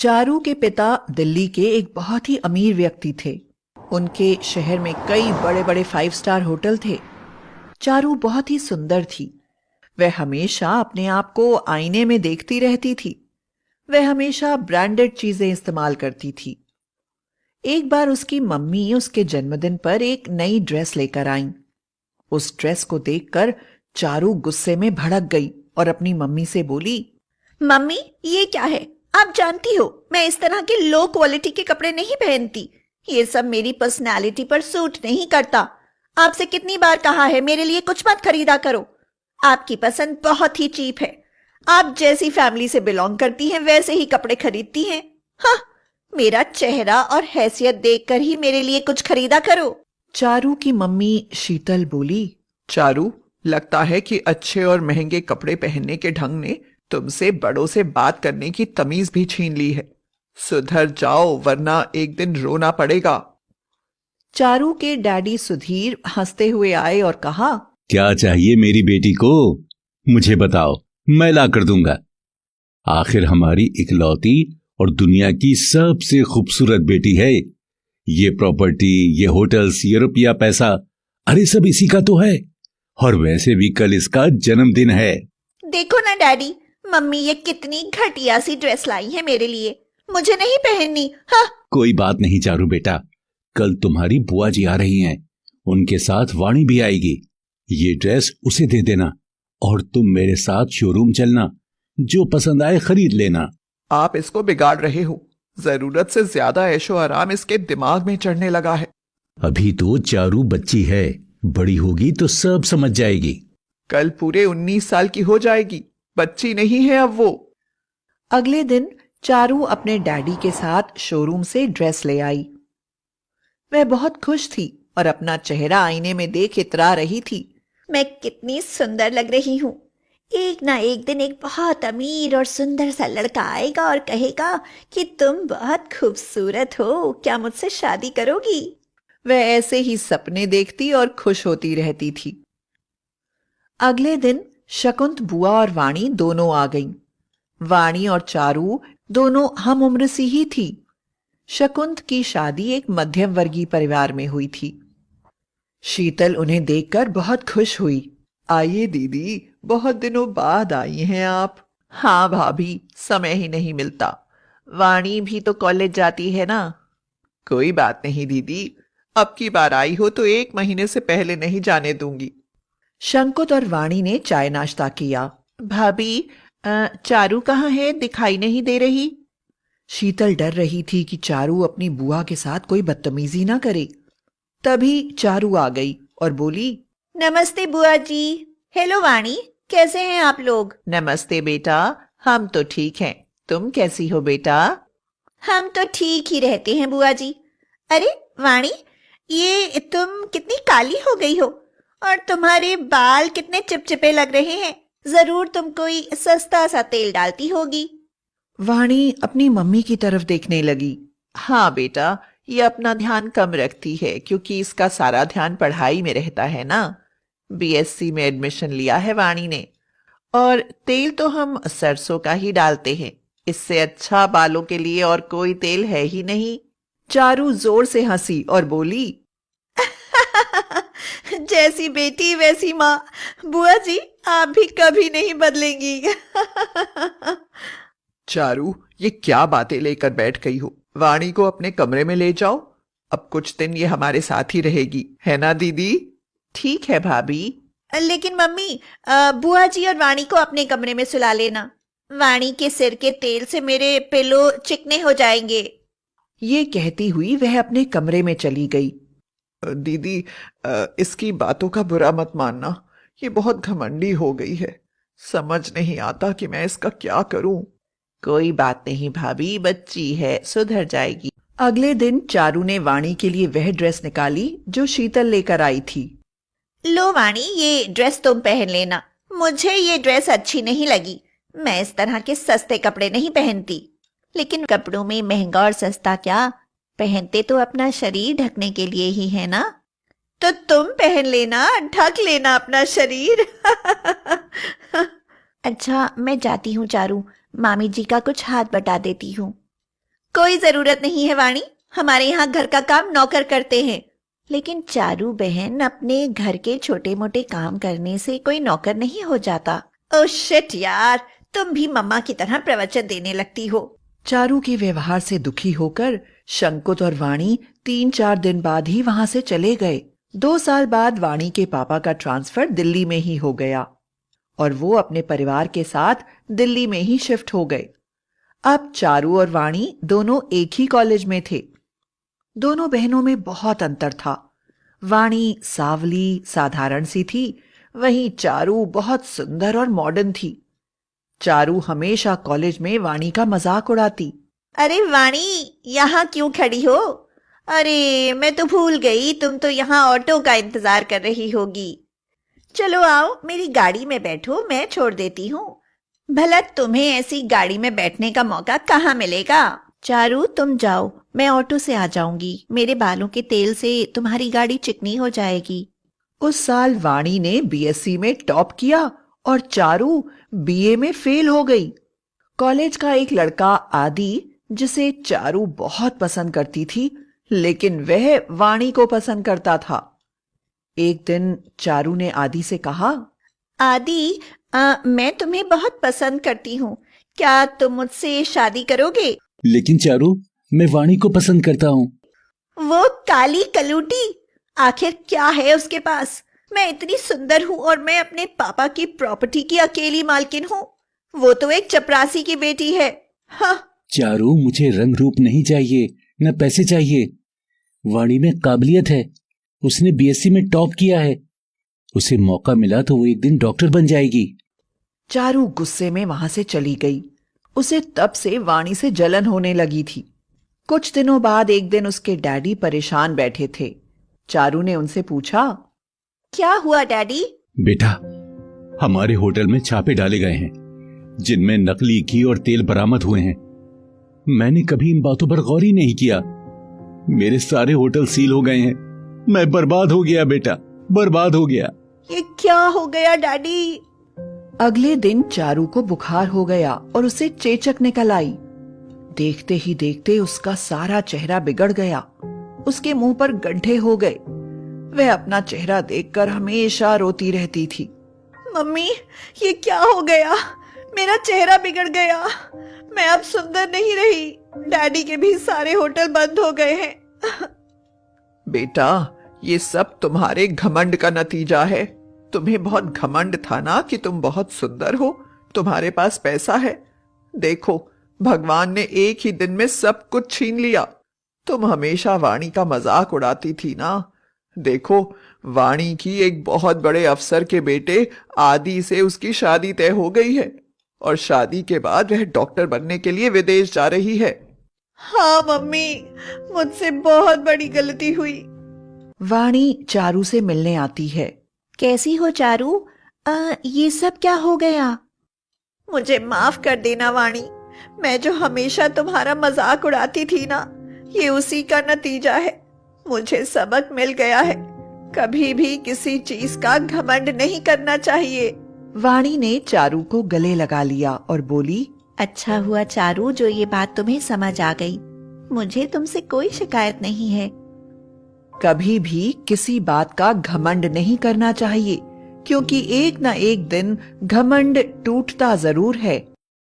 चारू के पिता दिल्ली के एक बहुत ही अमीर व्यक्ति थे। उनके शहर में कई बड़े बड़े 5 स्टार होटल थे। चारू बहुत ही सुंदर थी। वह हमेशा अपने आप को आईने में देखती रहती थी। वह हमेशा ब्रांडेड चीजें इस्तेमाल करती थी। एक बार उसकी मम्मी उसके जन्मदिन पर एक नई ड्रेस लेकर आईं। उस ड्रेस को देखकर चारू गुस्से में भड़क गई और अपनी मम्मी से बोली, मम्मी, ये क्या है? आप जानती हो मैं इस तरह के लो क्वालिटी के कपड़े नहीं पहनती। ये सब मेरी पर्सनालिटी पर सूट नहीं करता। आपसे कितनी बार कहा है मेरे लिए कुछ मत खरीदा करो। आपकी पसंद बहुत ही चीप है। आप जैसी फैमिली से बिलोंग करती हैं वैसे ही कपड़े खरीदती हैं। हाँ, मेरा चेहरा और हैसियत देखकर ही मेरे लिए कुछ खरीदा करो। चारू की मम्मी शीतल बोली, चारू, लगता है कि अच्छे और महंगे कपड़े पहनने के ढंग ने तुमसे बड़ों से बात करने की तमीज भी छीन ली है। सुधर जाओ वरना एक दिन रोना पड़ेगा। चारू के डैडी सुधीर हंसते हुए आए और कहा, क्या चाहिए मेरी बेटी को? मुझे बताओ, मैं ला कर दूंगा। आखिर हमारी इकलौती और दुनिया की सबसे खूबसूरत बेटी है। ये प्रॉपर्टी, ये होटल्स, ये रुपया पैसा, अरे सब इसी का तो है। और वैसे भी कल इसका जन्मदिन है। देखो ना डैडी, मम्मी ये कितनी घटिया सी ड्रेस लाई है मेरे लिए। मुझे नहीं पहननी। हाँ। कोई बात नहीं चारू बेटा, कल तुम्हारी बुआ जी आ रही हैं। उनके साथ वाणी भी आएगी। ये ड्रेस उसे दे देना और तुम मेरे साथ शोरूम चलना। जो पसंद आए खरीद लेना। आप इसको बिगाड़ रहे हो। जरूरत से ज्यादा ऐशो आराम इसके दिमाग में चढ़ने लगा है। अभी तो चारू बच्ची है, बड़ी होगी तो सब समझ जाएगी। कल पूरे 19 साल की हो जाएगी। बच्ची नहीं है अब वो। अगले दिन चारू अपने डैडी के साथ शोरूम से ड्रेस ले आई। वह बहुत खुश थी और अपना चेहरा आईने में देख इतरा रही थी। मैं कितनी सुंदर लग रही हूँ। एक ना एक दिन एक बहुत अमीर और सुंदर सा लड़का आएगा और कहेगा कि तुम बहुत खूबसूरत हो, क्या मुझसे शादी करोगी? वह ऐसे ही सपने देखती और खुश होती रहती थी। अगले दिन शकुंत बुआ और वाणी दोनों आ गईं। वाणी और चारू दोनों हम उम्र सी ही थी। शकुंत की शादी एक मध्यम वर्गीय परिवार में हुई थी। शीतल उन्हें देखकर बहुत खुश हुई। आइए दीदी, बहुत दिनों बाद आई हैं आप। हाँ भाभी, समय ही नहीं मिलता। वाणी भी तो कॉलेज जाती है ना। कोई बात नहीं दीदी, अब की बार आई हो तो 1 महीने से पहले नहीं जाने दूंगी। शंकुत और वाणी ने चाय नाश्ता किया। भाभी, चारू कहाँ है? दिखाई नहीं दे रही। शीतल डर रही थी कि चारू अपनी बुआ के साथ कोई बदतमीजी ना करे। तभी चारू आ गई और बोली, नमस्ते बुआ जी। हेलो वाणी, कैसे हैं आप लोग? नमस्ते बेटा, हम तो ठीक हैं। तुम कैसी हो बेटा? हम तो ठीक ही रहते हैं बुआ जी। अरे वाणी, ये तुम कितनी काली हो गई हो और तुम्हारे बाल कितने चिपचिपे लग रहे हैं। जरूर तुम कोई सस्ता सा तेल डालती होगी। वाणी अपनी मम्मी की तरफ देखने लगी। हाँ बेटा, ये अपना ध्यान कम रखती है क्योंकि इसका सारा ध्यान पढ़ाई में रहता है ना। बीएससी में एडमिशन लिया है वाणी ने। और तेल तो हम सरसों का ही डालते हैं। इससे अच्छा बालों के लिए और कोई तेल है ही नहीं। चारू जोर से हंसी और बोली, जैसी बेटी वैसी माँ। बुआ जी, आप भी कभी नहीं बदलेंगी। चारू, ये क्या बातें लेकर बैठ गई हो? वाणी को अपने कमरे में ले जाओ। अब कुछ दिन ये हमारे साथ ही रहेगी, है ना दीदी? ठीक है भाभी। लेकिन मम्मी, बुआ जी और वाणी को अपने कमरे में सुला लेना। वाणी के सिर के तेल से मेरे पिलो चिकने हो जाएंगे। ये कहती हुई वह अपने कमरे में चली गई। दीदी, इसकी बातों का बुरा मत मानना। ये बहुत घमंडी हो गई है। समझ नहीं आता कि मैं इसका क्या करूं। कोई बात नहीं भाभी, बच्ची है, सुधर जाएगी। अगले दिन चारू ने वाणी के लिए वह ड्रेस निकाली जो शीतल लेकर आई थी। लो वाणी, ये ड्रेस तुम पहन लेना। मुझे ये ड्रेस अच्छी नहीं लगी। मैं इस तरह के सस्ते कपड़े नहीं पहनती। लेकिन कपड़ों में महंगा और सस्ता क्या, पहनते तो अपना शरीर ढकने के लिए ही है ना। तो तुम पहन लेना, ढक लेना अपना शरीर। अच्छा, मैं जाती हूँ चारू, मामी जी का कुछ हाथ बटा देती हूँ। कोई जरूरत नहीं है वाणी, हमारे यहाँ घर का काम नौकर करते हैं। लेकिन चारू बहन, अपने घर के छोटे मोटे काम करने से कोई नौकर नहीं हो जाता। ओह शिट यार, तुम भी मम्मा की तरह प्रवचन देने लगती हो। चारू के व्यवहार से दुखी होकर शंकुत और वाणी 3-4 दिन बाद ही वहां से चले गए। 2 साल बाद वाणी के पापा का ट्रांसफर दिल्ली में ही हो गया और वो अपने परिवार के साथ दिल्ली में ही शिफ्ट हो गए। अब चारू और वाणी दोनों एक ही कॉलेज में थे। दोनों बहनों में बहुत अंतर था। वाणी सावली साधारण सी थी, वहीं चारू बहुत सुंदर और मॉडर्न थी। चारू हमेशा कॉलेज में वाणी का मजाक उड़ाती। अरे वाणी, यहाँ क्यों खड़ी हो? अरे मैं तो भूल गई, तुम तो यहाँ ऑटो का इंतजार कर रही होगी। चलो आओ, मेरी गाड़ी में बैठो, मैं छोड़ देती हूँ। भला तुम्हें ऐसी गाड़ी में बैठने का मौका कहाँ मिलेगा? चारू तुम जाओ, मैं ऑटो से आ जाऊंगी। मेरे बालों के तेल से तुम्हारी गाड़ी चिकनी हो जाएगी। उस साल वाणी ने बीएससी में टॉप किया और चारू बीए में फेल हो गई। कॉलेज का एक लड़का आदि, जिसे चारू बहुत पसंद करती थी, लेकिन वह वाणी को पसंद करता था। एक दिन चारू ने आदि से कहा, आदि, मैं तुम्हें बहुत पसंद करती हूँ, क्या तुम मुझसे शादी करोगे? लेकिन चारू, मैं वाणी को पसंद करता हूँ। वो काली कलूटी, आखिर क्या है उसके पास? मैं इतनी सुंदर हूँ और मैं अपने पापा की प्रॉपर्टी की अकेली मालकिन हूँ। वो तो एक चपरासी की बेटी है। हाँ। चारू, मुझे रंग रूप नहीं चाहिए, न पैसे चाहिए। वाणी में काबिलियत है, उसने बीएससी में टॉप किया है। उसे मौका मिला तो वो एक दिन डॉक्टर बन जाएगी। चारू गुस्से में वहां से चली गई। उसे तब से वाणी से जलन होने लगी थी। कुछ दिनों बाद एक दिन उसके डैडी परेशान बैठे थे। चारू ने उनसे पूछा, क्या हुआ डैडी? बेटा, हमारे होटल में छापे डाले गए हैं जिनमें नकली घी और तेल बरामद हुए हैं। मैंने कभी इन बातों पर गौर ही नहीं किया। मेरे सारे होटल सील हो गए हैं। मैं बर्बाद हो गया बेटा, बर्बाद हो गया। ये क्या हो गया डैडी? अगले दिन चारू को बुखार हो गया और उसे चेचक निकल आई। देखते ही देखते उसका सारा चेहरा बिगड़ गया। उसके मुंह पर गड्ढे हो गए। वह अपना चेहरा देखकर हमेशा रोती रहती थी। मम्मी, ये क्या हो गया? मेरा चेहरा बिगड़ गया। मैं अब सुंदर नहीं रही। डैडी के भी सारे होटल बंद हो गए हैं। बेटा, ये सब तुम्हारे घमंड का नतीजा है। तुम्हें बहुत घमंड था ना कि तुम बहुत सुंदर हो, तुम्हारे पास पैसा है। देखो, भगवान ने एक ही दिन में सब कुछ छीन लिया। तुम हमेशा वाणी का मजाक उड़ाती थी ना। देखो, वाणी की एक बहुत बड़े अफसर के बेटे आदि से उसकी शादी तय हो गई है और शादी के बाद वह डॉक्टर बनने के लिए विदेश जा रही है। हाँ मम्मी, मुझसे बहुत बड़ी गलती हुई। वाणी चारू से मिलने आती है। कैसी हो चारू? ये सब क्या हो गया? मुझे माफ कर देना वाणी। मैं जो हमेशा तुम्हारा मजाक उड़ाती थी ना, ये उसी का नतीजा है। मुझे सबक मिल गया है, कभी भी किसी चीज का घमंड नहीं करना चाहिए। वाणी ने चारू को गले लगा लिया और बोली, अच्छा हुआ चारू जो ये बात तुम्हें समझ आ गई। मुझे तुमसे कोई शिकायत नहीं है। कभी भी किसी बात का घमंड नहीं करना चाहिए, क्योंकि एक ना एक दिन घमंड टूटता जरूर है।